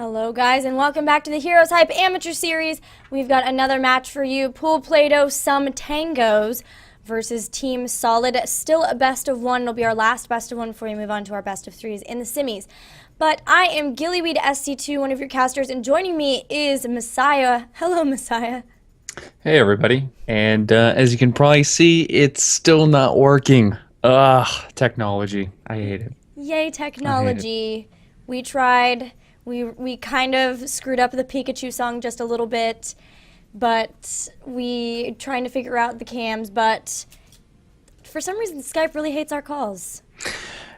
Hello guys and welcome back to the Heroes Hype Amateur Series. We've got another match for you. Pool Plato, some Tangos versus Team Solid. Still a best of one. It'll be our last best of one before we move on to our best of threes in the semis. But I am Gillyweed SC2, one of your casters, and joining me is Messiah. Hello, Messiah. Hey everybody, and as you can probably see, it's still not working. Ugh, technology. I hate it. Yay, technology. We tried. We kind of screwed up the Pikachu song just a little bit, but we trying to figure out the cams, but for some reason Skype really hates our calls.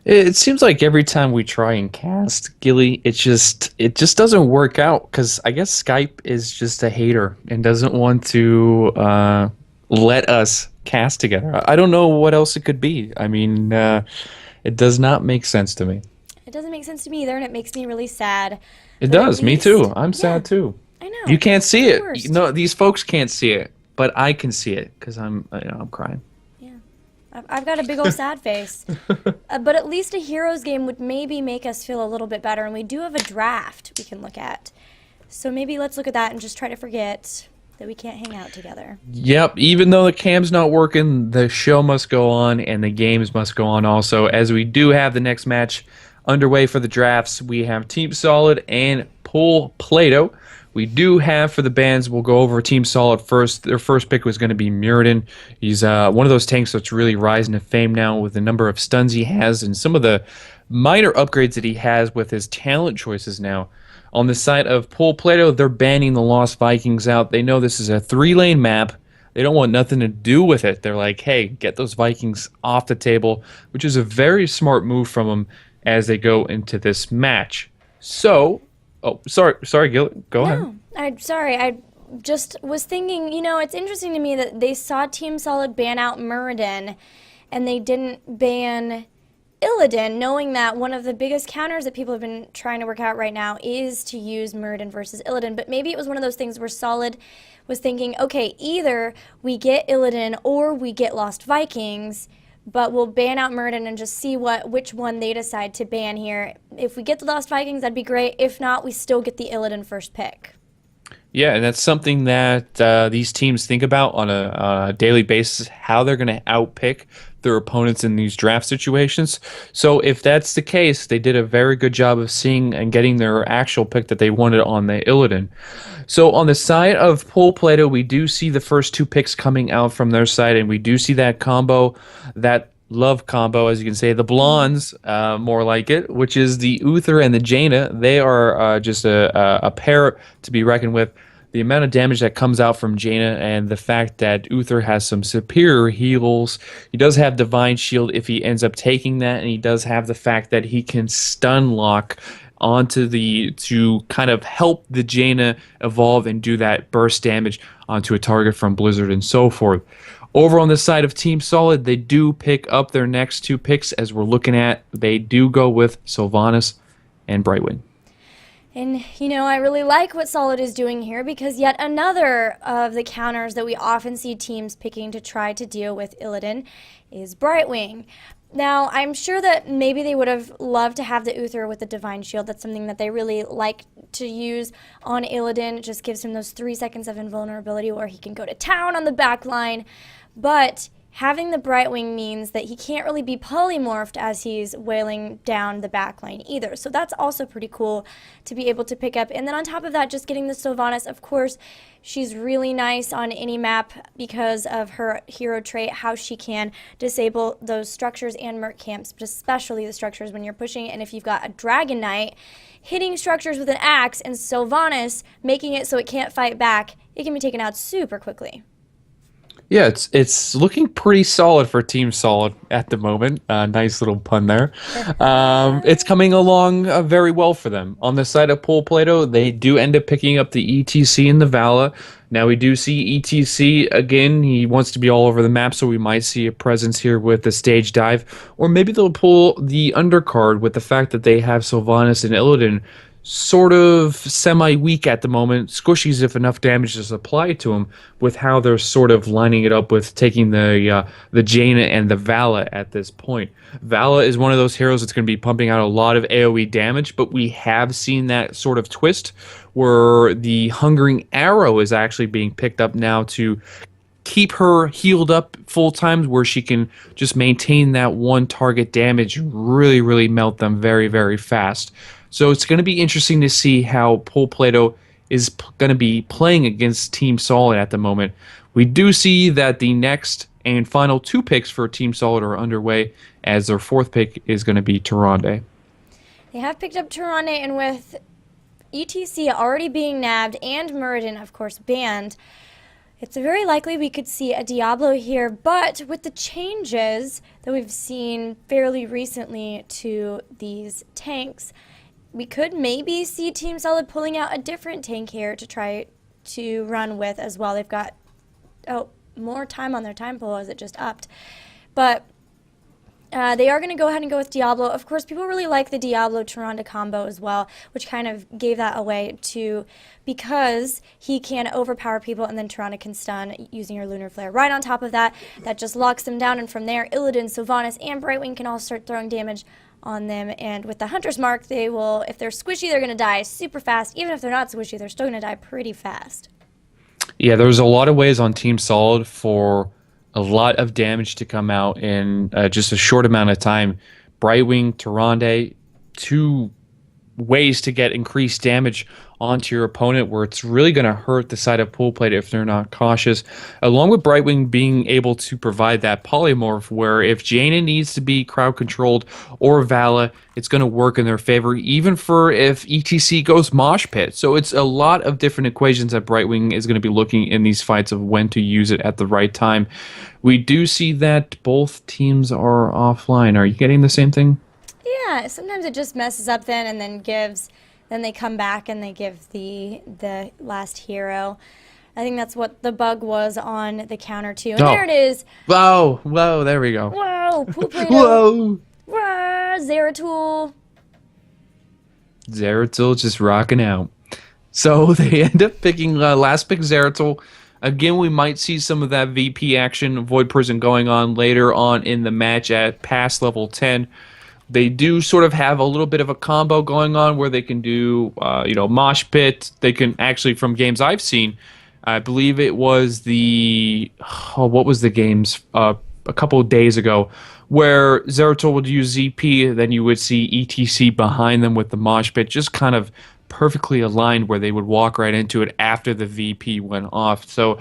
It seems like every time we try and cast Gilly, it just doesn't work out because I guess Skype is just a hater and doesn't want to let us cast together. I don't know what else it could be. I mean, it does not make sense to me. It doesn't make sense to me either, and it makes me really sad. It does, me too. I'm sad too. I know. You can't see It's it. the worst. No, these folks can't see it, but I can see it because I'm crying. Yeah, I've got a big old sad face. But at least a Heroes game would maybe make us feel a little bit better, and we do have a draft we can look at. So maybe let's look at that and just try to forget that we can't hang out together. Yep, even though the cam's not working, the show must go on and the games must go on also, as we do have the next match underway for the drafts. We have Team Solid and Pool Plato. We do have for the bands, we'll go over Team Solid first. Their first pick was going to be Muradin. He's one of those tanks that's really rising to fame now with the number of stuns he has and some of the minor upgrades that he has with his talent choices now. On the side of Pool Plato, they're banning the Lost Vikings out. They know this is a 3-lane map. They don't want nothing to do with it. They're like, hey, get those Vikings off the table, which is a very smart move from them as they go into this match. So, sorry, Gil, go ahead. I just was thinking, it's interesting to me that they saw Team Solid ban out Muradin, and they didn't ban Illidan, knowing that one of the biggest counters that people have been trying to work out right now is to use Muradin versus Illidan. But maybe it was one of those things where Solid was thinking, okay, either we get Illidan or we get Lost Vikings, but we'll ban out Muradin and just see which one they decide to ban here. If we get the Lost Vikings, that'd be great. If not, we still get the Illidan first pick. Yeah, and that's something that these teams think about on a daily basis, how they're going to outpick their opponents in these draft situations. So if that's the case, they did a very good job of seeing and getting their actual pick that they wanted on the Illidan. So on the side of Pool Plato, we do see the first two picks coming out from their side, and we do see that combo, that love combo, as you can say, the blondes, more like it, which is the Uther and the Jaina. They are just a pair to be reckoned with. The amount of damage that comes out from Jaina and the fact that Uther has some superior heals. He does have Divine Shield if he ends up taking that, and he does have the fact that he can stun lock to kind of help the Jaina evolve and do that burst damage onto a target from Blizzard and so forth. Over on the side of Team Solid, they do pick up their next two picks as we're looking at. They do go with Sylvanas and Brightwing. And, I really like what Solid is doing here because yet another of the counters that we often see teams picking to try to deal with Illidan is Brightwing. Now, I'm sure that maybe they would have loved to have the Uther with the Divine Shield. That's something that they really like to use on Illidan. It just gives him those 3 seconds of invulnerability where he can go to town on the back line. But having the Brightwing means that he can't really be polymorphed as he's wailing down the back line either. So that's also pretty cool to be able to pick up. And then on top of that, just getting the Sylvanas, of course, she's really nice on any map because of her hero trait, how she can disable those structures and merc camps, but especially the structures when you're pushing. And if you've got a Dragon Knight hitting structures with an axe and Sylvanas making it so it can't fight back, it can be taken out super quickly. Yeah, it's looking pretty solid for Team Solid at the moment. Nice little pun there. It's coming along very well for them. On the side of Pool Plato, they do end up picking up the ETC and the Vala. Now we do see ETC again. He wants to be all over the map, so we might see a presence here with the stage dive. Or maybe they'll pull the undercard with the fact that they have Sylvanas and Illidan sort of semi-weak at the moment. Squishies if enough damage is applied to them, with how they're sort of lining it up with taking the Jaina and the Vala at this point. Vala is one of those heroes that's going to be pumping out a lot of AoE damage, but we have seen that sort of twist where the Hungering Arrow is actually being picked up now to keep her healed up full times, where she can just maintain that one target damage, really melt them very fast. So it's going to be interesting to see how Plato is going to be playing against Team Solid at the moment. We do see that the next and final 2 picks for Team Solid are underway, as their 4th pick is going to be Tyrande. They have picked up Tyrande, and with ETC already being nabbed and Muradin, of course, banned, it's very likely we could see a Diablo here, but with the changes that we've seen fairly recently to these tanks, we could maybe see Team Solid pulling out a different tank here to try to run with as well. They've got more time on their time pool as it just upped. But they are going to go ahead and go with Diablo. Of course, people really like the Diablo-Tyrande combo as well, which kind of gave that away too, because he can overpower people and then Tyrande can stun using your Lunar Flare. Right on top of that, that just locks them down, and from there, Illidan, Sylvanas, and Brightwing can all start throwing damage on them. And with the Hunter's Mark, they will, if they're squishy, they're going to die super fast. Even if they're not squishy, they're still going to die pretty fast. Yeah, there's a lot of ways on Team Solid for a lot of damage to come out in just a short amount of time. Brightwing, Tyrande, 2 ways to get increased damage onto your opponent, where it's really going to hurt the side of Pool Plate if they're not cautious. Along with Brightwing being able to provide that polymorph, where if Jaina needs to be crowd controlled or Vala, it's going to work in their favor, even for if ETC goes Mosh Pit. So it's a lot of different equations that Brightwing is going to be looking in these fights of when to use it at the right time. We do see that both teams are offline. Are you getting the same thing? Yeah, sometimes it just messes up and then they come back and they give the last hero. I think that's what the bug was on the counter too. And there it is. Whoa, there we go. Whoa, Plato. Whoa. Whoa, Zeratul. Zeratul just rocking out. So they end up picking last pick Zeratul. Again, we might see some of that VP action, Void Prison, going on later on in the match at past level 10. They do sort of have a little bit of a combo going on where they can do, Mosh Pit. They can actually, from games I've seen, I believe it was what was the games a couple of days ago, where Zeratul would use ZP, then you would see ETC behind them with the Mosh Pit, just kind of perfectly aligned where they would walk right into it after the VP went off. So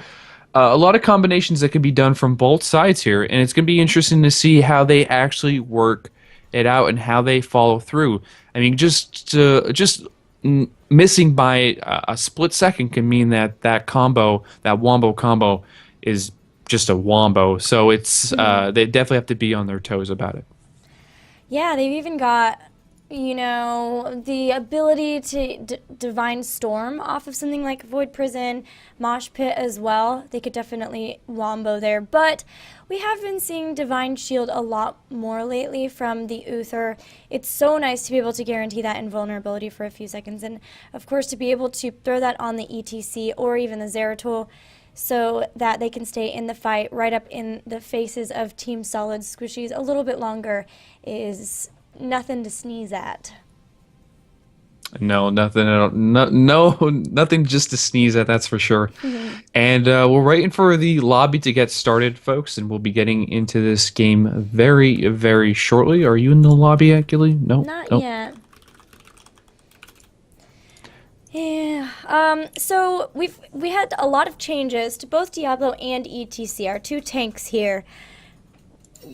a lot of combinations that can be done from both sides here, and it's going to be interesting to see how they actually work it out and how they follow through. I mean, just missing by a split second can mean that combo, that wombo combo, is just a wombo. So it's they definitely have to be on their toes about it. Yeah, they've even got, the ability to Divine Storm off of something like Void Prison, Mosh Pit as well. They could definitely wombo there. But we have been seeing Divine Shield a lot more lately from the Uther. It's so nice to be able to guarantee that invulnerability for a few seconds. And, of course, to be able to throw that on the ETC or even the Zeratul so that they can stay in the fight right up in the faces of Team Solid squishies a little bit longer is nothing to sneeze at. No, nothing at all. No, nothing just to sneeze at, that's for sure. Mm-hmm. And we're waiting for the lobby to get started, folks, and we'll be getting into this game very, very shortly. Are you in the lobby yet, Gilly? No? Not yet. Yeah. So we had a lot of changes to both Diablo and ETC, our 2 tanks here.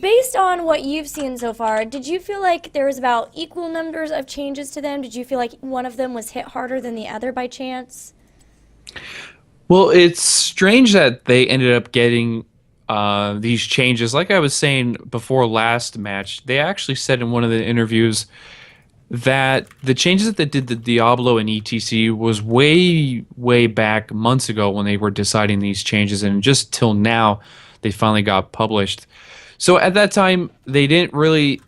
Based on what you've seen so far, did you feel like there was about equal numbers of changes to them? Did you feel like one of them was hit harder than the other by chance? Well, it's strange that they ended up getting these changes. Like I was saying before last match, they actually said in one of the interviews that the changes that they did to Diablo and ETC was way, way back months ago when they were deciding these changes, and just till now they finally got published. So at that time, they didn't really,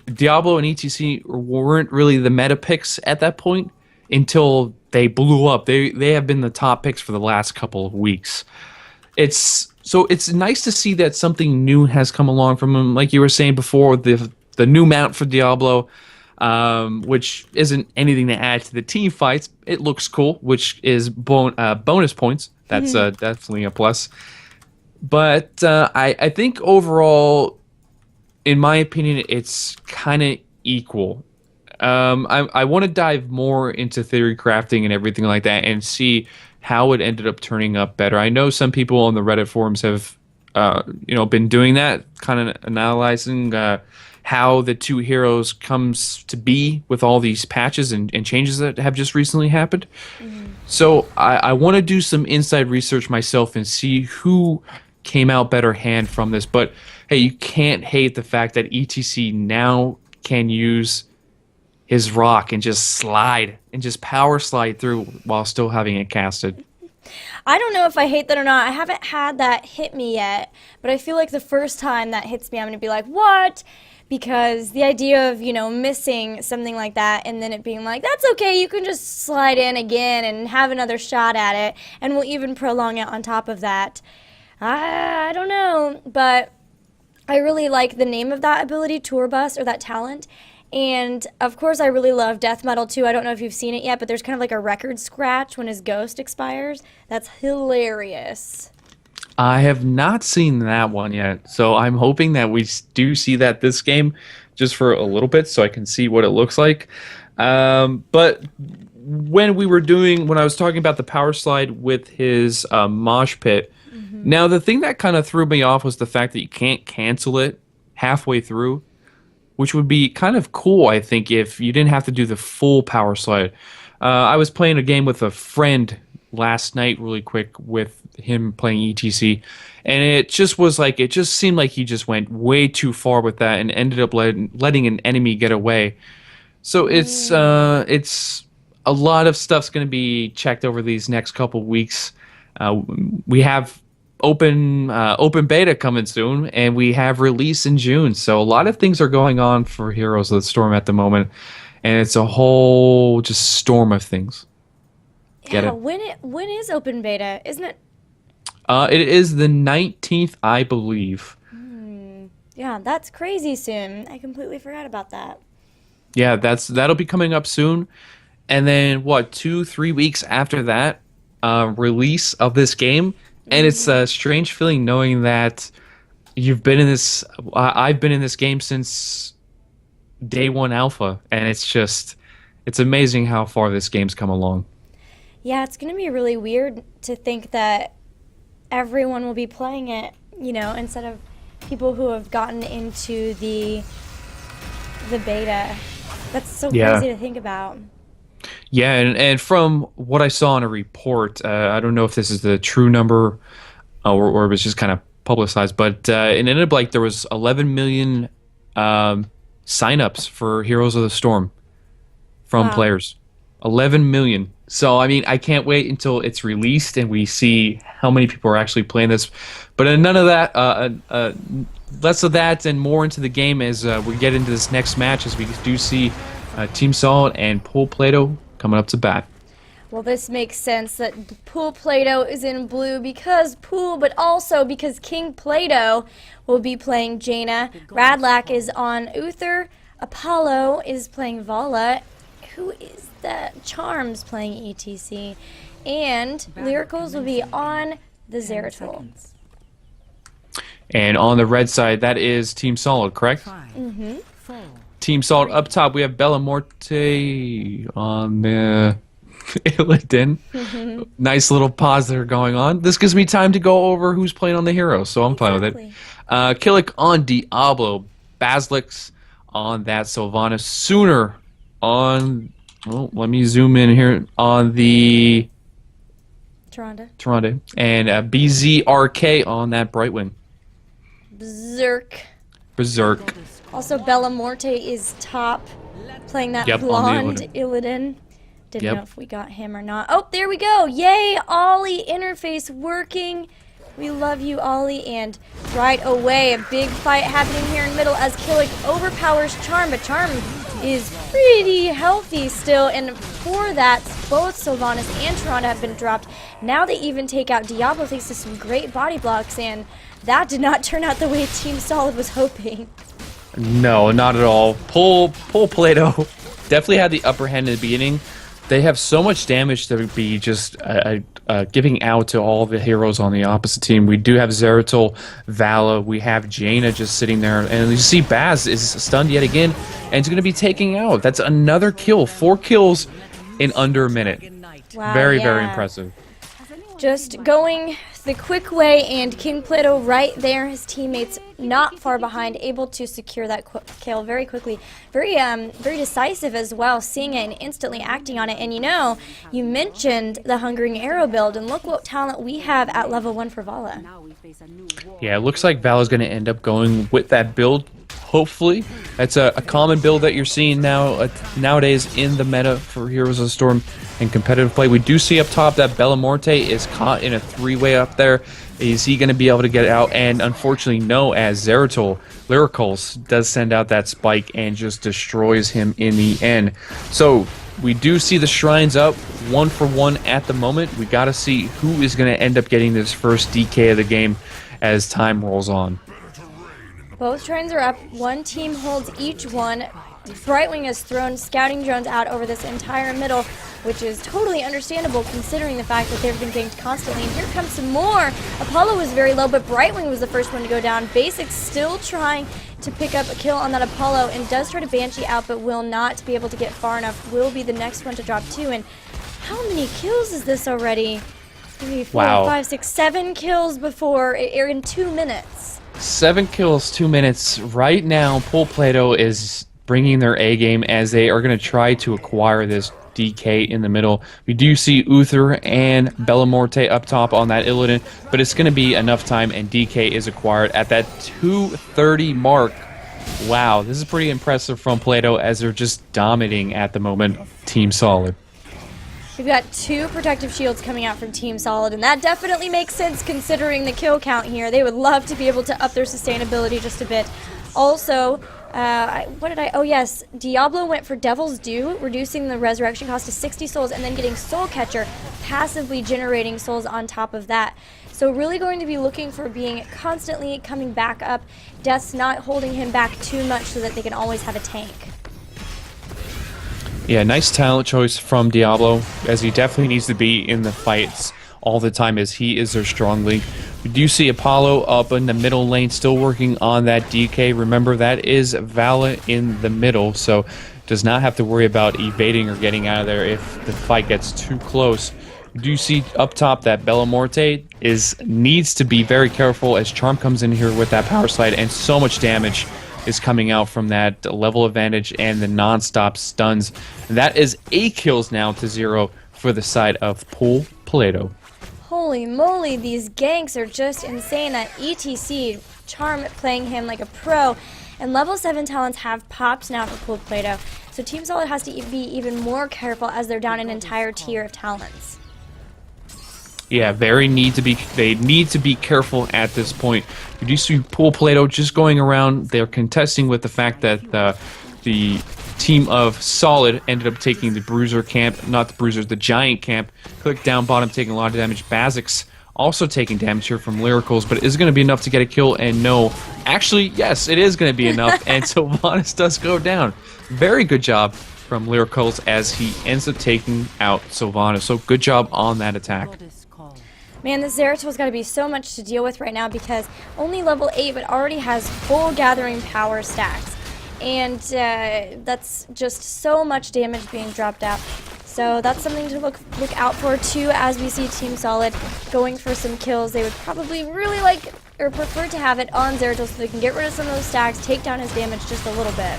Diablo and ETC weren't really the meta picks at that point. until they blew up. They have been the top picks for the last couple of weeks. It's nice to see that something new has come along from them. Like you were saying before, the new mount for Diablo, which isn't anything to add to the team fights. It looks cool, which is bonus points. That's definitely a plus. But I think overall, in my opinion, it's kind of equal. I want to dive more into theory crafting and everything like that and see how it ended up turning up better. I know some people on the Reddit forums have, been doing that, kind of analyzing how the two heroes comes to be with all these patches and changes that have just recently happened. So I want to do some inside research myself and see who came out better hand from this. But hey, you can't hate the fact that ETC now can use his rock and just slide and just power slide through while still having it casted. I don't know if I hate that or not. I haven't had that hit me yet, but I feel like the first time that hits me, I'm going to be like, what? Because the idea of, missing something like that and then it being like, that's okay, you can just slide in again and have another shot at it, and we'll even prolong it on top of that. I don't know, but I really like the name of that ability, Tour Bus, or that talent. And, of course, I really love Death Metal, too. I don't know if you've seen it yet, but there's kind of like a record scratch when his ghost expires. That's hilarious. I have not seen that one yet, so I'm hoping that we do see that this game just for a little bit so I can see what it looks like. But when I was talking about the power slide with his mosh pit, now the thing that kind of threw me off was the fact that you can't cancel it halfway through, which would be kind of cool, I think, if you didn't have to do the full power slide. I was playing a game with a friend last night really quick with him playing ETC, and it just seemed like he just went way too far with that and ended up letting an enemy get away. So it's a lot of stuff's going to be checked over these next couple weeks. We have open beta coming soon, and we have release in June. So a lot of things are going on for Heroes of the Storm at the moment, and it's a whole just storm of things. Get it? When is open beta? Isn't it? It is the 19th, I believe. Yeah, that's crazy soon. I completely forgot about that. Yeah, that'll be coming up soon. And then 2-3 weeks after that, release of this game. And it's a strange feeling knowing that you've been in this. I've been in this game since day one alpha, and it's amazing how far this game's come along. Yeah, it's going to be really weird to think that everyone will be playing it, instead of people who have gotten into the beta. That's so crazy to think about. Yeah, and from what I saw in a report, I don't know if this is the true number or it was just kind of publicized, but it ended up like there was 11 million signups for Heroes of the Storm from players. 11 million. So, I mean, I can't wait until it's released and we see how many people are actually playing this. But none of that, less of that and more into the game as we get into this next match, as we do see Team Solid and Pool Plato coming up to bat. Well, this makes sense that Pool Plato is in blue because Pool, but also because King Plato will be playing Jaina. Radlac is on Uther. Apollo is playing Vala. Who is that? Charms playing ETC. And Lyricals will be on the Zeratul. And on the red side, that is Team Solid, correct? Mm-hmm. Team Solid up top, we have Bella Morte on the Illidan. Nice little pause there going on. This gives me time to go over who's playing on the Heroes, so I'm fine with it. Killick on Diablo. Basilix on that Sylvanas. Sooner on... Well, let me zoom in here on the... Tyrande. And BZRK on that Brightwing. Berserk. Also, Bella Morte is top, playing that blonde Illidan. Didn't know if we got him or not. Oh, there we go. Yay, Ollie interface working. We love you, Ollie. And right away, a big fight happening here in the middle as Killick overpowers Charm, but Charm is pretty healthy still. And before that, both Sylvanas and Tyrande have been dropped. Now they even take out Diablo thanks to some great body blocks, and that did not turn out the way Team Solid was hoping. No, not at all. Pull Plato definitely had the upper hand in the beginning. They have so much damage to be just giving out to all the heroes on the opposite team. We do have Zeratul, Vala, we have Jaina just sitting there, and you see Baz is stunned yet again, and it's going to be taking out. That's another kill. 4 kills in under a minute. Wow, very, yeah. very impressive. Just going the quick way, and King Plato right there, his teammates not far behind, able to secure that kill very quickly. Very decisive as well, seeing it and instantly acting on it. And you mentioned the Hungering Arrow build, and look what talent we have at level 1 for Vala. Yeah, it looks like Vala's going to end up going with that build. Hopefully, that's a common build that you're seeing nowadays in the meta for Heroes of the Storm and competitive play. We do see up top that Bellamorte is caught in a 3-way up there. Is he going to be able to get out? And unfortunately, no, as Zeratul, Lyricals does send out that spike and just destroys him in the end. So we do see the shrines up 1 for 1 at the moment. We got to see who is going to end up getting this first DK of the game as time rolls on. Both shrines are up. One team holds each one. Brightwing has thrown scouting drones out over this entire middle, which is totally understandable considering the fact that they've been ganked constantly. And here comes some more. Apollo was very low, but Brightwing was the first one to go down. Basic still trying to pick up a kill on that Apollo and does try to Banshee out, but will not be able to get far enough. Will be the next one to drop too. And how many kills is this already? 3, 4, Wow. 5, 6, 7 kills before in 2 minutes. 7 kills, 2 minutes. Right now, Plato is bringing their A game as they are going to try to acquire this DK in the middle. We do see Uther and Bellamorte up top on that Illidan, but it's going to be enough time, and DK is acquired at that 2:30 mark. Wow, this is pretty impressive from Plato as they're just dominating at the moment. Team Solid. We've got 2 protective shields coming out from Team Solid, and that definitely makes sense considering the kill count here. They would love to be able to up their sustainability just a bit. Also, oh yes, Diablo went for Devil's Due, reducing the resurrection cost to 60 souls, and then getting Soul Catcher, passively generating souls on top of that. So really going to be looking for being constantly coming back up, Death's not holding him back too much so that they can always have a tank. Yeah, nice talent choice from Diablo, as he definitely needs to be in the fights all the time, as he is their strong link. We do see Apollo up in the middle lane, still working on that DK. Remember, that is Vala in the middle, so does not have to worry about evading or getting out of there if the fight gets too close. We do see up top that Bellamorte needs to be very careful as Charm comes in here with that power slide, and so much damage is coming out from that level advantage and the non-stop stuns. And that is 8 kills now to 0 for the side of Plato. Holy moly, these ganks are just insane. That ETC, Charm playing him like a pro, and level 7 talents have pops now for Plato. So Team Solid has to be even more careful as they're down an entire tier of talents. Yeah, they need to be careful at this point. You do see Plato just going around. They're contesting with the fact that the team of Solid ended up taking the Bruiser camp, not the Bruisers, the Giant camp. Click down bottom, taking a lot of damage. Bazix also taking damage here from Lyricals, but is it going to be enough to get a kill? And no, actually, yes, it is going to be enough, and Sylvanas does go down. Very good job from Lyricals as he ends up taking out Sylvanas. So good job on that attack. Man, this Zeratul's got to be so much to deal with right now because only level 8 but already has full gathering power stacks. And that's just so much damage being dropped out. So that's something to look out for too as we see Team Solid going for some kills. They would probably really like or prefer to have it on Zeratul so they can get rid of some of those stacks, take down his damage just a little bit.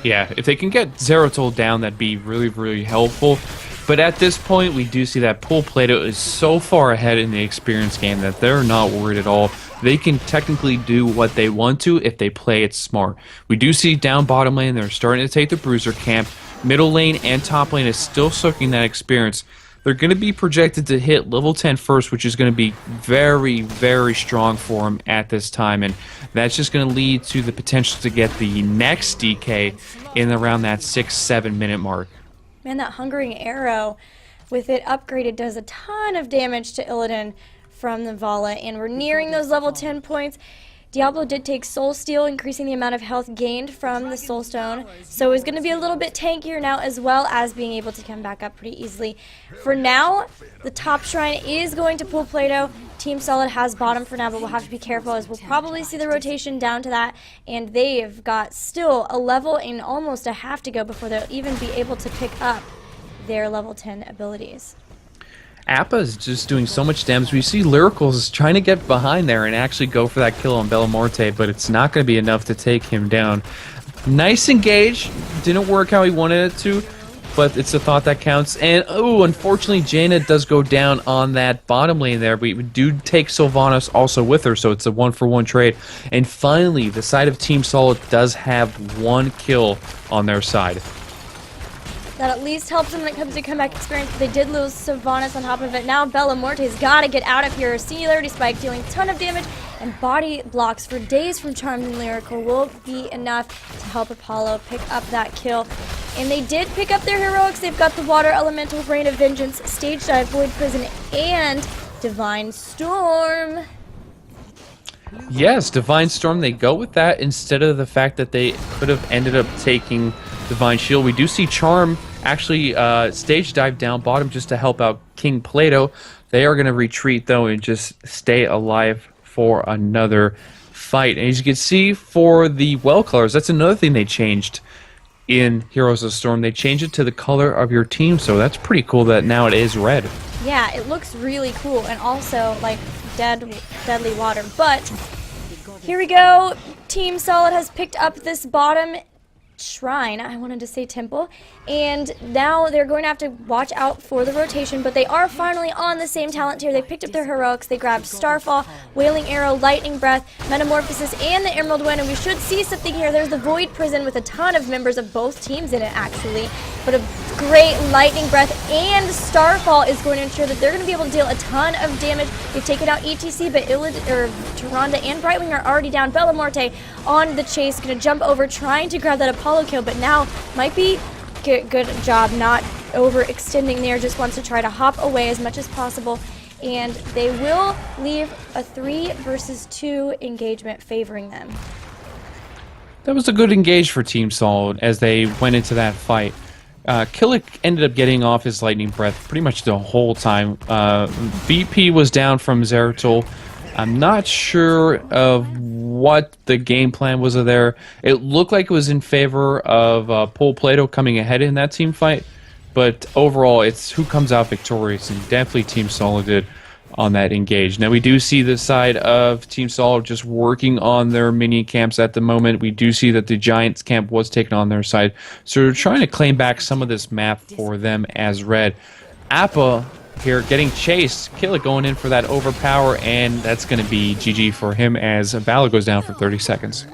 Yeah, if they can get Zeratul down, that'd be really, really helpful. But at this point, we do see that Plato is so far ahead in the experience game that they're not worried at all. They can technically do what they want to if they play it smart. We do see down bottom lane, they're starting to take the Bruiser camp. Middle lane and top lane is still soaking that experience. they're going to be projected to hit level 10 first, which is going to be very, very strong for them at this time. And that's just going to lead to the potential to get the next DK in around that 6-7 minute mark. Man, that Hungering Arrow, with it upgraded, does a ton of damage to Illidan from the Vala, and we're nearing those level 10 points. Diablo did take Soul Steal, increasing the amount of health gained from the Soul Stone, so it's going to be a little bit tankier now, as well as being able to come back up pretty easily. For now, the top shrine is going to pull Plato. Team Solid has bottom for now, but we'll have to be careful, as we'll probably see the rotation down to that, and they've got still a level and almost a half to go before they'll even be able to pick up their level 10 abilities. Appa is just doing so much damage. We see Lyricals trying to get behind there and actually go for that kill on Bellamorte, but it's not going to be enough to take him down. Nice engage. Didn't work how he wanted it to, but it's the thought that counts. And, oh, unfortunately, Jaina does go down on that bottom lane there. We do take Sylvanas also with her, so it's a 1-for-1 trade. And finally, the side of Team Solid does have one kill on their side. That at least helps them when it comes to comeback experience. They did lose Sylvanas on top of it. Now Bellamorte's got to get out of here. Singularity Spike dealing a ton of damage, and body blocks for days from Charmed and Lyrical will be enough to help Apollo pick up that kill. And they did pick up their heroics. They've got the Water Elemental, Rain of Vengeance, Stage Dive, Void Prison, and Divine Storm. Yes, Divine Storm, they go with that instead of the fact that they could have ended up taking Divine Shield. We do see Charm actually stage dive down bottom just to help out King Plato. They are going to retreat, though, and just stay alive for another fight. And as you can see, for the well colors, that's another thing they changed in Heroes of Storm. They changed it to the color of your team, so that's pretty cool that now it is red. Yeah, it looks really cool, and also, like, deadly water. But here we go. Team Solid has picked up this bottom shrine, I wanted to say temple, and now they're going to have to watch out for the rotation, but they are finally on the same talent tier. They picked up their heroics. They grabbed Starfall, Wailing Arrow, Lightning Breath, Metamorphosis, and the Emerald Wind, and we should see something here. There's the Void Prison with a ton of members of both teams in it, actually, but a great Lightning Breath and Starfall is going to ensure that they're going to be able to deal a ton of damage. They've taken out ETC, but Tyrande and Brightwing are already down. Bellamorte on the chase, going to jump over, trying to grab that Apollo kill, but now might be good job not overextending there. Just wants to try to hop away as much as possible, and they will leave a 3 versus 2 engagement favoring them. That was a good engage for Team Solid as they went into that fight. Killick ended up getting off his Lightning Breath pretty much the whole time. BP was down from Zeratul. I'm not sure of what the game plan was there. It looked like it was in favor of Pol Plato coming ahead in that team fight, but overall it's who comes out victorious, and definitely Team Solid did on that engage. Now we do see the side of Team Solid just working on their mini camps at the moment. We do see that the Giants camp was taken on their side, so they're trying to claim back some of this map for them as red. Appa here getting chased. Killick going in for that overpower, and that's going to be GG for him as Valor goes down for 30 seconds.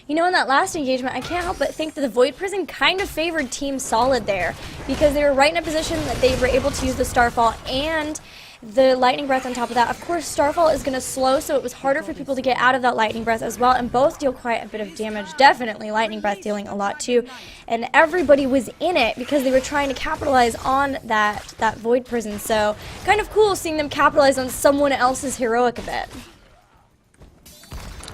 You know, in that last engagement, I can't help but think that the Void Prison kind of favored Team Solid there, because they were right in a position that they were able to use the Starfall and the Lightning Breath on top of that. Of course, Starfall is going to slow, so it was harder for people to get out of that Lightning Breath as well, and both deal quite a bit of damage. Definitely Lightning Breath dealing a lot too, and everybody was in it because they were trying to capitalize on that Void Prison, so kind of cool seeing them capitalize on someone else's heroic a bit.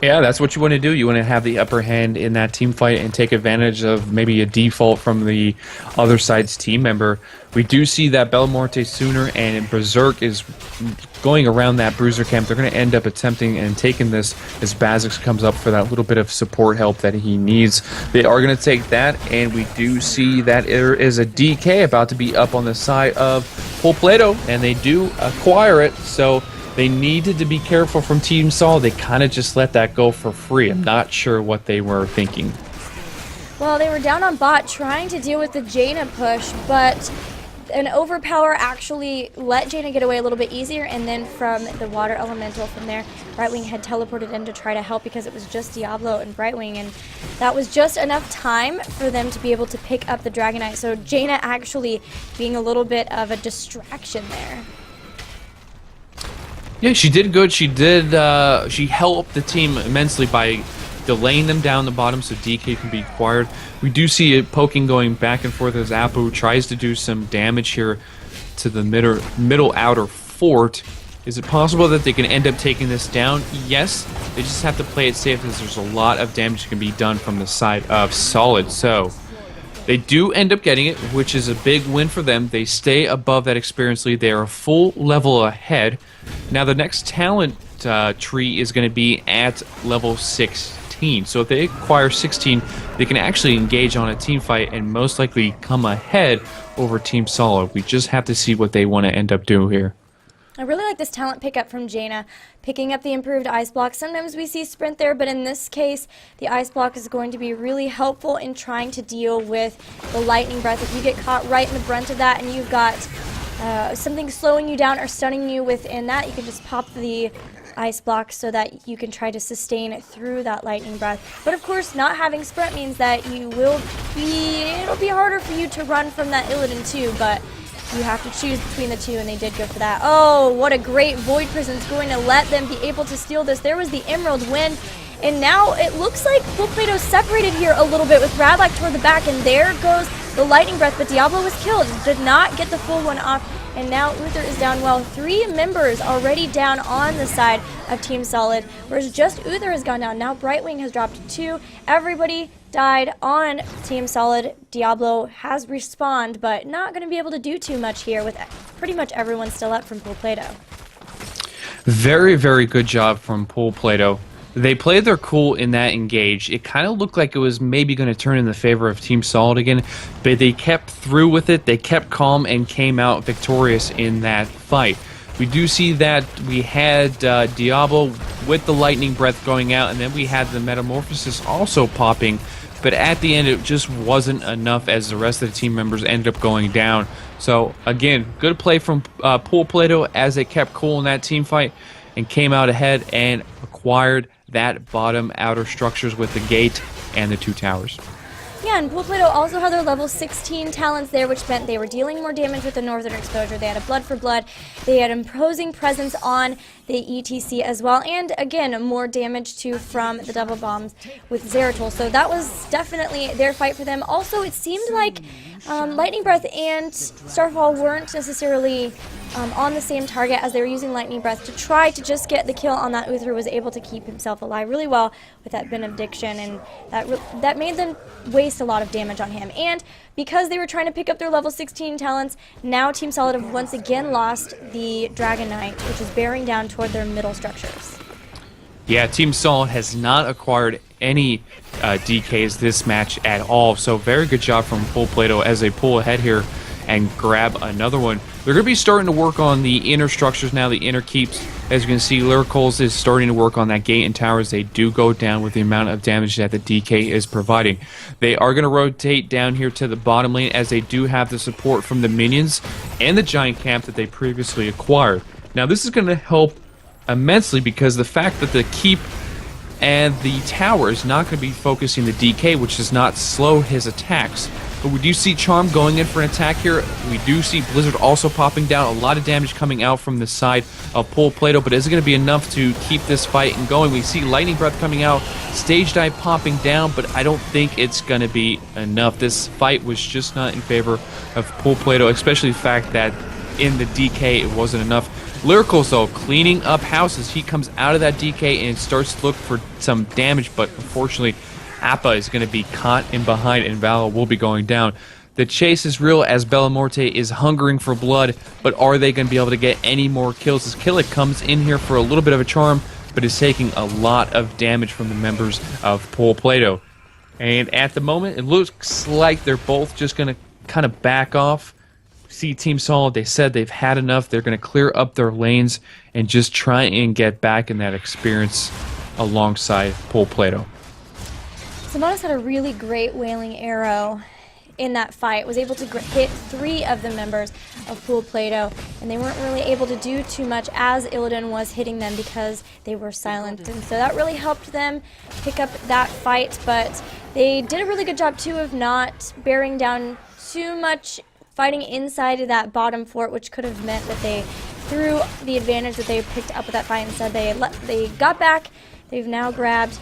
Yeah, that's what you want to do. You want to have the upper hand in that team fight and take advantage of maybe a default from the other side's team member. We do see that Bellamorte sooner, and Berserk is going around that Bruiser camp. They're going to end up attempting and taking this as Bazix comes up for that little bit of support help that he needs. They are going to take that, and we do see that there is a DK about to be up on the side of Pol Plato, and they do acquire it, so they needed to be careful from Team Solid. They kind of just let that go for free. I'm not sure what they were thinking. Well, they were down on bot trying to deal with the Jaina push, but an overpower actually let Jaina get away a little bit easier, and then from the water elemental from there, Brightwing had teleported in to try to help because it was just Diablo and Brightwing, and that was just enough time for them to be able to pick up the Dragonite. So Jaina actually being a little bit of a distraction there. Yeah, she did good. She helped the team immensely by delaying them down the bottom so DK can be acquired. We do see it poking going back and forth as Apu tries to do some damage here to the middle outer fort. Is it possible that they can end up taking this down? Yes, they just have to play it safe because there's a lot of damage that can be done from the side of Solid. So they do end up getting it, which is a big win for them. They stay above that experience lead. They are a full level ahead. Now the next talent tree is going to be at level 16. So if they acquire 16, they can actually engage on a team fight and most likely come ahead over Team Solid. We just have to see what they want to end up doing here. I really like this talent pickup from Jaina, picking up the improved ice block. Sometimes we see sprint there, but in this case, the ice block is going to be really helpful in trying to deal with the lightning breath. If you get caught right in the brunt of that and you've got something slowing you down or stunning you within that, you can just pop the ice block so that you can try to sustain through that lightning breath. But of course, not having sprint means that it'll be harder for you to run from that Illidan too, but you have to choose between the two, and they did go for that. Oh, what a great Void Prison's going to let them be able to steal this. There was the Emerald win, and now it looks like Plato separated here a little bit with Radlac toward the back, and there goes the lightning breath, but Diablo was killed, did not get the full one off, and now Uther is down. Well, 3 members already down on the side of Team Solid, whereas just Uther has gone down. Now Brightwing has dropped 2. Everybody died on Team Solid. Diablo has respawned, but not going to be able to do too much here with pretty much everyone still up from Plato. Very, very good job from Plato. They played their cool in that engage. It kind of looked like it was maybe going to turn in the favor of Team Solid again, but they kept through with it. They kept calm and came out victorious in that fight. We do see that we had Diablo with the lightning breath going out, and then we had the metamorphosis also popping, but at the end it just wasn't enough as the rest of the team members ended up going down. So again, good play from Plato as they kept cool in that team fight and came out ahead and acquired that bottom outer structures with the gate and the 2 towers. Yeah, and Plato also had their level 16 talents there, which meant they were dealing more damage with the northern exposure. They had a blood for blood. They had imposing presence on the ETC as well, and again, more damage too from the double bombs with Zeratul. So that was definitely their fight for them. Also, it seemed like Lightning Breath and Starfall weren't necessarily on the same target as they were using Lightning Breath to try to just get the kill on that. Uther was able to keep himself alive really well with that Benediction, and that made them waste a lot of damage on him. And because they were trying to pick up their level 16 talents, now Team Solid have once again lost the Dragon Knight, which is bearing down toward their middle structures. Yeah, Team Solid has not acquired any DKs this match at all, so very good job from Plato as they pull ahead here and grab another one. They're going to be starting to work on the inner structures now, the inner keeps. As you can see, Lyricals is starting to work on that gate and towers. They do go down with the amount of damage that the DK is providing. They are going to rotate down here to the bottom lane as they do have the support from the minions and the giant camp that they previously acquired. Now this is going to help immensely because the fact that the keep and the tower is not going to be focusing the DK, which does not slow his attacks. But we do see Charm going in for an attack here. We do see Blizzard also popping down. A lot of damage coming out from the side of Plato, but is it going to be enough to keep this fight going? We see Lightning Breath coming out, Stage Dive popping down, but I don't think it's going to be enough. This fight was just not in favor of Plato, especially the fact that in the DK it wasn't enough. Lyricals, though, cleaning up houses. He comes out of that DK and starts to look for some damage, but unfortunately, Appa is going to be caught in behind, and Vala will be going down. The chase is real as Bellamorte is hungering for blood, but are they going to be able to get any more kills? As Killick comes in here for a little bit of a charm, but is taking a lot of damage from the members of Plato. And at the moment, it looks like they're both just going to kind of back off. See Team Solid, they said they've had enough. They're going to clear up their lanes and just try and get back in that experience alongside Plato. Simonis had a really great Wailing Arrow in that fight, was able to hit 3 of the members of Pool Plato, and they weren't really able to do too much as Illidan was hitting them because they were silent, and so that really helped them pick up that fight. But they did a really good job too of not bearing down too much, fighting inside of that bottom fort, which could have meant that they threw the advantage that they picked up with that fight. Instead, they got back. They've now grabbed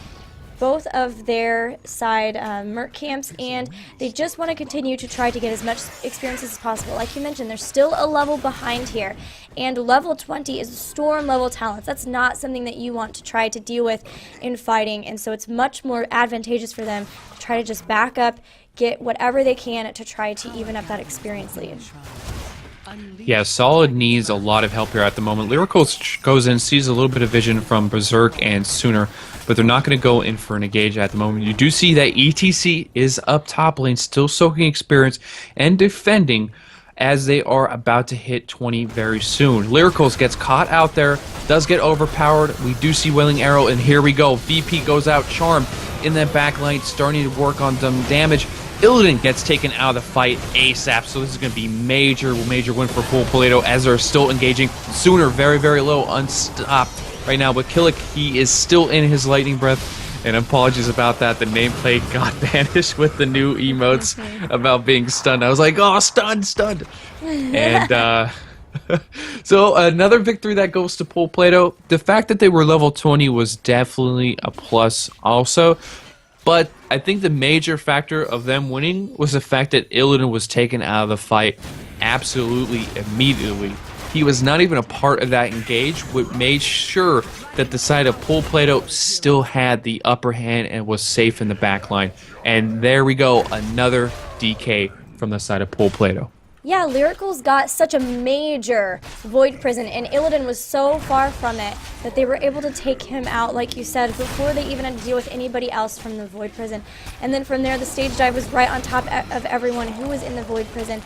both of their side merc camps, and they just want to continue to try to get as much experience as possible. Like you mentioned, they're still a level behind here, and level 20 is storm level talents. That's not something that you want to try to deal with in fighting, and so it's much more advantageous for them to try to just back up, get whatever they can to try to even up that experience lead. Yeah, Solid needs a lot of help here at the moment. Lyrical goes in, sees a little bit of vision from Berserk and Sooner, but they're not going to go in for an engage at the moment. You do see that ETC is up top lane, still soaking experience and defending as they are about to hit 20 very soon. Lyricals gets caught out there, does get overpowered. We do see Wailing Arrow, and here we go. VP goes out, Charm in that back lane, starting to work on some damage. Illidan gets taken out of the fight ASAP, so this is going to be major win for Pool Plato as they're still engaging. Sooner very, very low, unstopped right now, but Killick, he is still in his lightning breath, and apologies about that. The nameplate got banished with the new emotes about being stunned. I was like, oh, stunned. And so another victory that goes to Pool Plato. The fact that they were level 20 was definitely a plus also. But I think the major factor of them winning was the fact that Illidan was taken out of the fight absolutely immediately. He was not even a part of that engage, which made sure that the side of Pool Plato still had the upper hand and was safe in the back line. And there we go, another DK from the side of Pool Plato. Yeah, Lyrical's got such a major Void Prison, and Illidan was so far from it that they were able to take him out, like you said, before they even had to deal with anybody else from the Void Prison. And then from there, the stage dive was right on top of everyone who was in the Void Prison.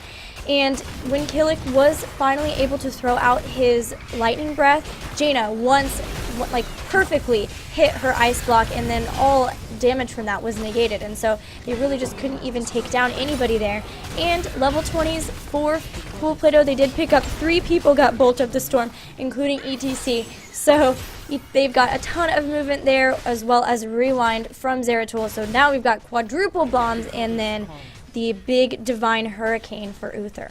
And when Killick was finally able to throw out his Lightning Breath, Jaina once, like, perfectly hit her Ice Block, and then all damage from that was negated. And so they really just couldn't even take down anybody there. And level 20s for Pool Plato, they did pick up 3 people got Bolt of the Storm, including ETC. So they've got a ton of movement there, as well as Rewind from Zeratul. So now we've got quadruple bombs, and then the big Divine Hurricane for Uther.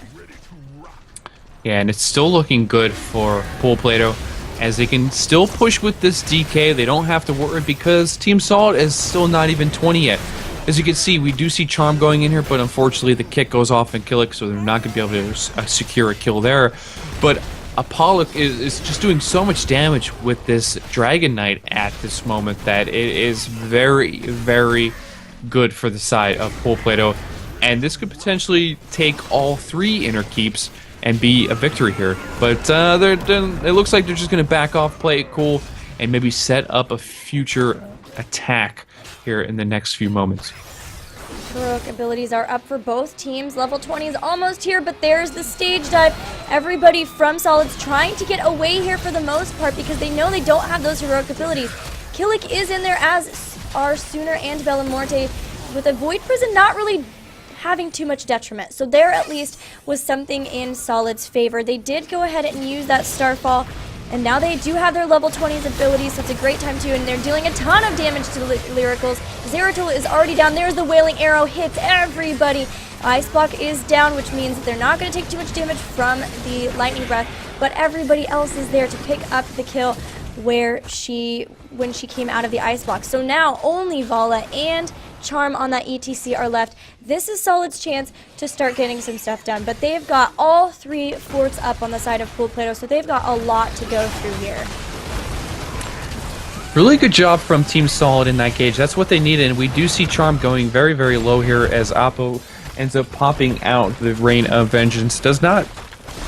Yeah, and it's still looking good for Pool Plato as they can still push with this DK. They don't have to worry because Team Solid is still not even 20 yet. As you can see, we do see Charm going in here, but unfortunately the kick goes off and Killick, so they're not going to be able to secure a kill there. But Apollo is just doing so much damage with this Dragon Knight at this moment that it is very, very good for the side of Pool Plato. And this could potentially take all 3 inner keeps and be a victory here. But it looks like they're just going to back off, play it cool, and maybe set up a future attack here in the next few moments. Heroic abilities are up for both teams. Level 20 is almost here, but there's the stage dive. Everybody from Solid's trying to get away here for the most part because they know they don't have those heroic abilities. Killick is in there, as are Sooner and Bellamorte, with a Void Prison not really having too much detriment. So there at least was something in Solid's favor. They did go ahead and use that Starfall, and now they do have their level 20's abilities, so it's a great time too, and they're dealing a ton of damage to the Lyricals. Zeratul is already down. There's the Wailing Arrow, hits everybody. Ice Block is down, which means that they're not going to take too much damage from the Lightning Breath, but everybody else is there to pick up the kill when she came out of the Ice Block. So now only Vala and Charm on that ETC are left. This is Solid's chance to start getting some stuff done, but they've got all 3 forts up on the side of Pool Plato, so they've got a lot to go through here. Really good job from Team Solid in that gauge. That's what they needed, and we do see Charm going very, very low here as Oppo ends up popping out the Rain of Vengeance. Does not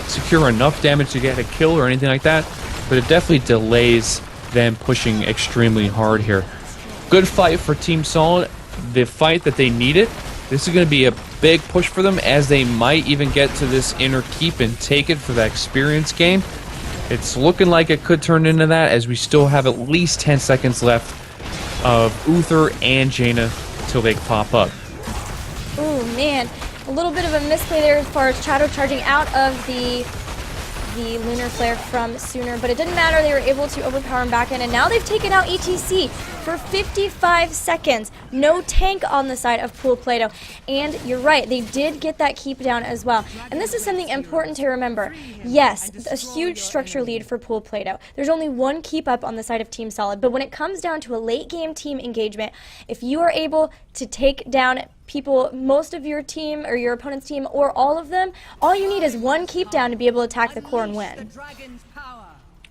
secure enough damage to get a kill or anything like that, but it definitely delays them pushing extremely hard here. Good fight for Team Solid. The fight that they needed. This is going to be a big push for them as they might even get to this inner keep and take it for that experience game. It's looking like it could turn into that as we still have at least 10 seconds left of Uther and Jaina till they pop up. Oh man, little bit of a misplay there as far as Shadow charging out of the Lunar Flare from Sooner, but it didn't matter. They were able to overpower him back in, and now they've taken out ETC for 55 seconds. No tank on the side of Pool Plato, and you're right, they did get that keep down as well. And this is something important to remember. Yes, a huge structure lead for Pool Plato. There's only one keep up on the side of Team Solid, but when it comes down to a late game team engagement, if you are able to take down people, most of your team or your opponent's team, or all of them, all you need is one keep down to be able to attack the core and win.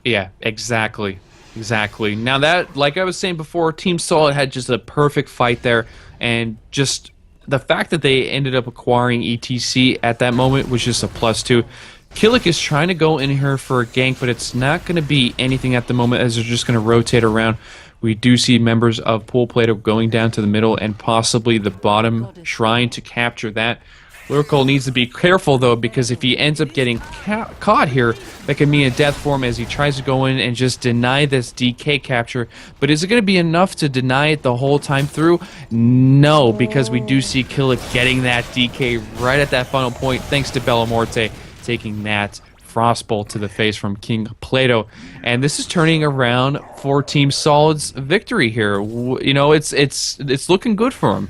Yeah, exactly. Exactly. Now that, like I was saying before, Team Solid had just a perfect fight there, and just the fact that they ended up acquiring ETC at that moment was just a +2. Killick is trying to go in here for a gank, but it's not going to be anything at the moment as they're just going to rotate around. We do see members of Pool Plato going down to the middle and possibly the bottom, trying to capture that. Lyrical needs to be careful, though, because if he ends up getting caught here, that can mean a death for him as he tries to go in and just deny this DK capture. But is it going to be enough to deny it the whole time through? No, because we do see Killick getting that DK right at that final point, thanks to Bellamorte taking that Frostbolt to the face from King Plato. And this is turning around for Team Solid's victory here. You know, it's looking good for him.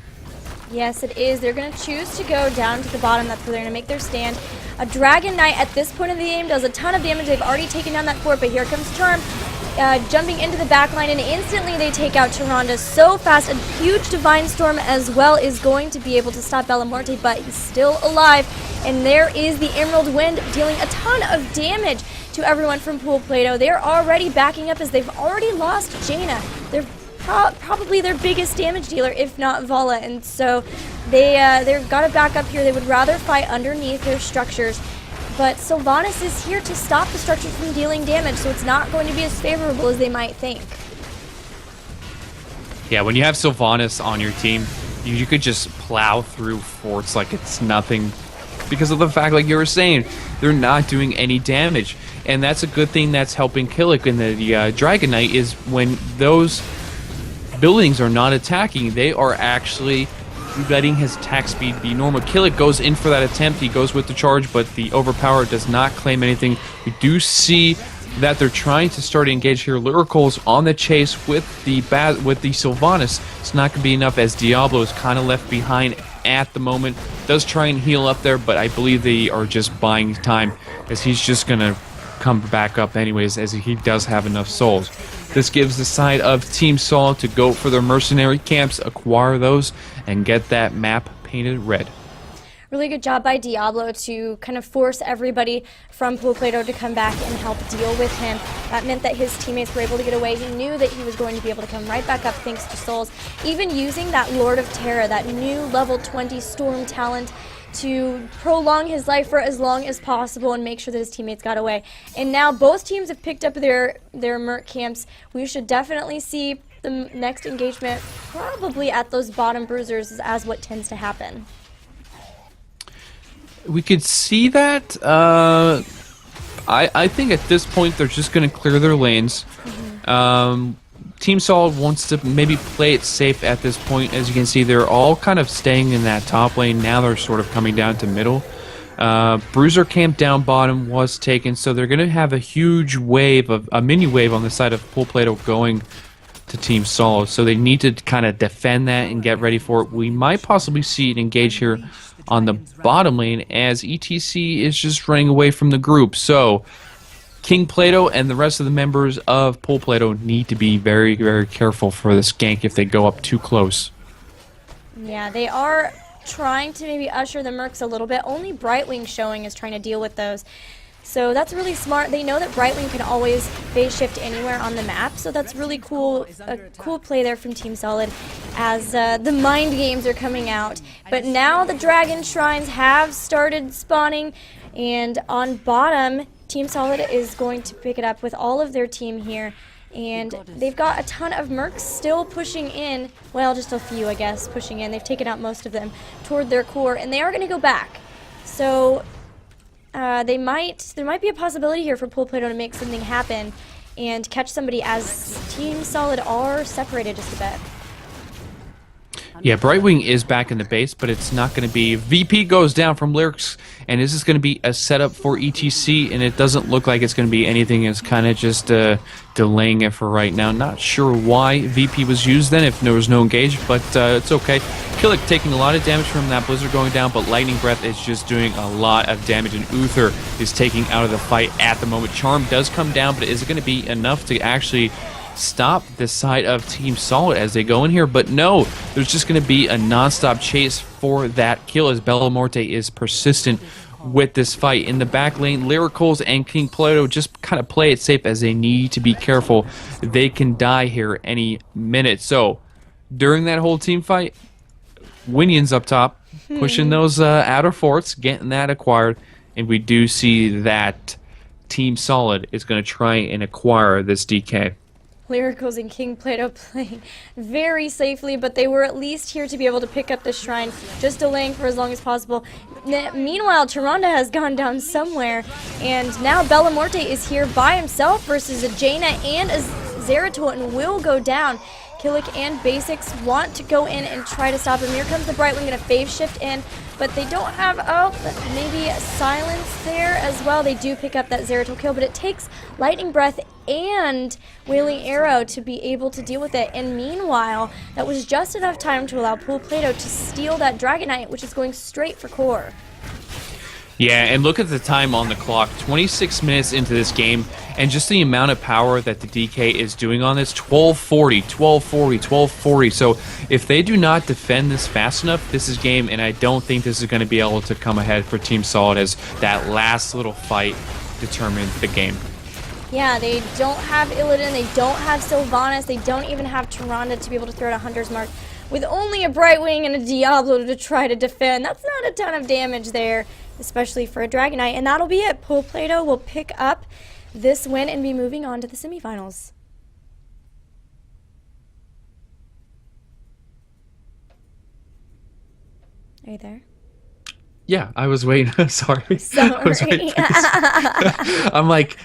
Yes, it is. They're going to choose to go down to the bottom. That's where they're going to make their stand. A Dragon Knight at this point of the game does a ton of damage. They've already taken down that fort, but here comes Charm jumping into the back line, and instantly they take out Tyrande so fast. A huge Divine Storm as well is going to be able to stop Bellamorte, but he's still alive. And there is the Emerald Wind dealing a ton of damage to everyone from Pool Plato. They're already backing up as they've already lost Jaina. They're probably their biggest damage dealer, if not Vala, and so they've got to back up here. They would rather fight underneath their structures, but Sylvanas is here to stop the structures from dealing damage, so it's not going to be as favorable as they might think. Yeah, when you have Sylvanas on your team, you could just plow through forts like it's nothing, because of the fact, like you were saying, they're not doing any damage, and that's a good thing that's helping Killick in the Dragon Knight, is when those buildings are not attacking, they are actually letting his attack speed be normal. Killick goes in for that attempt, he goes with the charge, but the Overpower does not claim anything. We do see that they're trying to start to engage here. Lyrical's on the chase with the Sylvanas. It's not going to be enough as Diablo is kind of left behind at the moment. Does try and heal up there, but I believe they are just buying time as he's just going to come back up anyways, as he does have enough souls. This gives the side of Team Solid to go for their mercenary camps, acquire those, and get that map painted red. Really good job by Diablo to kind of force everybody from Pool Plato to come back and help deal with him. That meant that his teammates were able to get away. He knew that he was going to be able to come right back up thanks to souls. Even using that Lord of Terra, that new level 20 Storm talent, to prolong his life for as long as possible and make sure that his teammates got away. And now both teams have picked up their merc camps. We should definitely see the next engagement probably at those bottom bruisers as what tends to happen. We could see that. I think at this point they're just going to clear their lanes. Team Solid wants to maybe play it safe at this point. As you can see, they're all kind of staying in that top lane. Now they're sort of coming down to middle. Bruiser camp down bottom was taken, so they're going to have a huge wave, a mini wave on the side of Pool Plato going to Team Solid. So they need to kind of defend that and get ready for it. We might possibly see it engage here on the bottom lane as ETC is just running away from the group. So King Plato and the rest of the members of Pool Plato need to be very, very careful for this gank if they go up too close. Yeah, they are trying to maybe usher the mercs a little bit. Only Brightwing showing is trying to deal with those. So that's really smart. They know that Brightwing can always phase shift anywhere on the map, so that's really cool. A cool play there from Team Solid as the mind games are coming out. But now the Dragon Shrines have started spawning, and on bottom, Team Solid is going to pick it up with all of their team here, and they've got a ton of mercs still pushing in. Well, just a few, I guess, pushing in. They've taken out most of them toward their core, and they are going to go back. So there might be a possibility here for Pool Plato to make something happen and catch somebody, as Team Solid are separated just a bit. Yeah, Brightwing is back in the base, but it's not going to be. VP goes down from Lyrics, and this is going to be a setup for ETC, and it doesn't look like it's going to be anything. It's kind of just delaying it for right now. Not sure why VP was used then if there was no engage, but it's okay. Killick taking a lot of damage from that Blizzard going down, but Lightning Breath is just doing a lot of damage, and Uther is taking out of the fight at the moment. Charm does come down, but is it going to be enough to actually stop the side of Team Solid as they go in here? But no, there's just going to be a non-stop chase for that kill as Bellamorte is persistent with this fight. In the back lane, Lyricals and King Plato just kind of play it safe as they need to be careful. They can die here any minute. So during that whole team fight, Winion's up top, pushing those outer forts, getting that acquired, and we do see that Team Solid is going to try and acquire this DK. Lyricals and King Plato playing very safely, but they were at least here to be able to pick up the shrine, just delaying for as long as possible. Meanwhile, Tyrande has gone down somewhere, and now Bellamorte is here by himself versus a Jaina and a Zeratul, and will go down. Killick and Basics want to go in and try to stop him. Here comes the Brightwing and a phase shift in, but they don't have, maybe silence there as well. They do pick up that Zeratul kill, but it takes Lightning Breath and Wailing Arrow to be able to deal with it. And meanwhile, that was just enough time to allow Pool Plato to steal that Dragon Knight, which is going straight for core. Yeah, and look at the time on the clock, 26 minutes into this game, and just the amount of power that the DK is doing on this, 1240, 1240, 1240. So if they do not defend this fast enough, this is game, and I don't think this is going to be able to come ahead for Team Solid as that last little fight determined the game. Yeah, they don't have Illidan, they don't have Sylvanas, they don't even have Tyrande to be able to throw at a Hunter's Mark. With only a Brightwing and a Diablo to try to defend, that's not a ton of damage there, especially for a Dragon Knight. And that'll be it. Pool Plato will pick up this win and be moving on to the semifinals. Are you there? Yeah, I was waiting. Sorry. I was waiting for this. I'm like,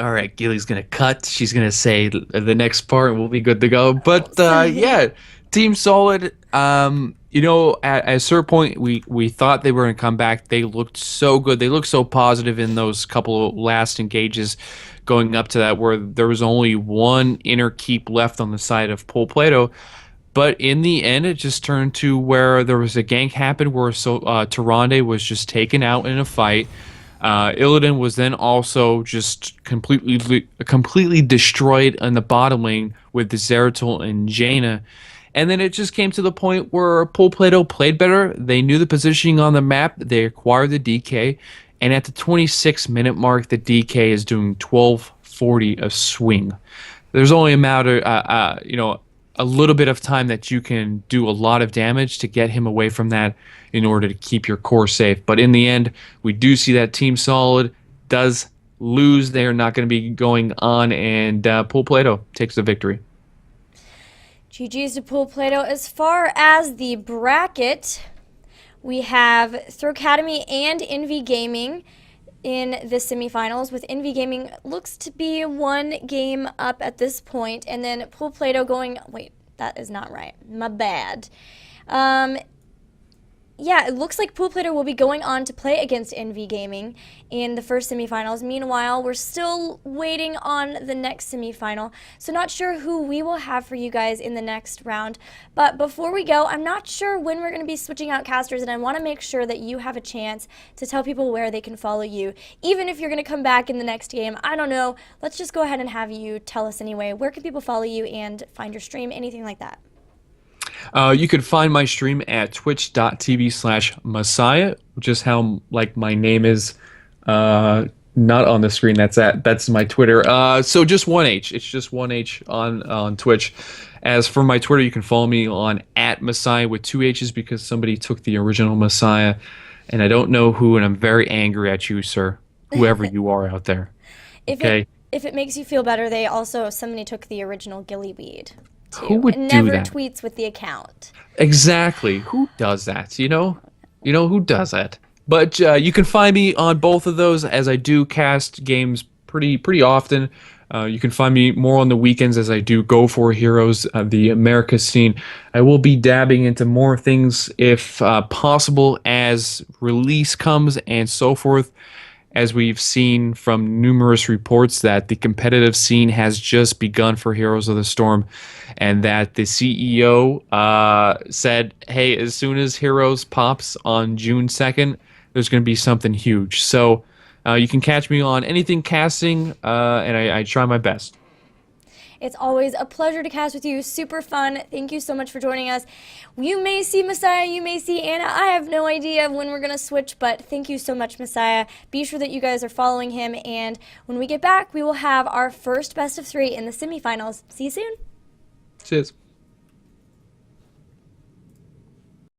all right, Gilly's gonna cut. She's gonna say the next part, and we'll be good to go. But yeah, Team Solid. You know, at a certain point, we thought they were gonna come back. They looked so good. They looked so positive in those couple of last engages, going up to that where there was only one inner keep left on the side of Pool Plato. But in the end, it just turned to where there was a gank happened where Tyrande was just taken out in a fight. Illidan was then also just completely destroyed in the bottom lane with the Zeratul and Jaina. And then it just came to the point where Pool Plato played better. They knew the positioning on the map. They acquired the DK. And at the 26-minute mark, the DK is doing 1240 a swing. There's only a matter, a little bit of time that you can do a lot of damage to get him away from that in order to keep your core safe. But in the end, we do see that Team Solid does lose. They are not going to be going on, and Pool Plato takes the victory. GG's to Pool Plato. As far as the bracket, we have Throw Academy and Envy Gaming in the semifinals, with Envy Gaming looks to be one game up at this point, and then Pool Plato going, wait, that is not right, my bad. Yeah, it looks like Pool Plato will be going on to play against Envy Gaming in the first semifinals. Meanwhile, we're still waiting on the next semifinal, so not sure who we will have for you guys in the next round. But before we go, I'm not sure when we're going to be switching out casters, and I want to make sure that you have a chance to tell people where they can follow you. Even if you're going to come back in the next game, I don't know. Let's just go ahead and have you tell us anyway. Where can people follow you and find your stream, anything like that? You can find my stream at twitch.tv/Messiah, which is how my name is not on the screen. That's my Twitter. So just one H. It's just one H on Twitch. As for my Twitter, you can follow me on @Messiah with two H's because somebody took the original Messiah, and I don't know who, and I'm very angry at you, sir, whoever you are out there. Okay. If it makes you feel better, somebody took the original Gillyweed. Who would and do never that? tweets with the account. Exactly. Who does that? You know who does that? But you can find me on both of those, as I do cast games pretty often. You can find me more on the weekends as I do go for Heroes, the America scene. I will be dabbing into more things if possible as release comes and so forth, as we've seen from numerous reports that the competitive scene has just begun for Heroes of the Storm, and that the CEO said, hey, as soon as Heroes pops on June 2nd, there's going to be something huge. So you can catch me on anything casting, and I try my best. It's always a pleasure to cast with you. Super fun. Thank you so much for joining us. You may see Messiah, you may see Anna. I have no idea when we're going to switch, but thank you so much, Messiah. Be sure that you guys are following him, and when we get back, we will have our first best of 3 in the semifinals. See you soon. Cheers.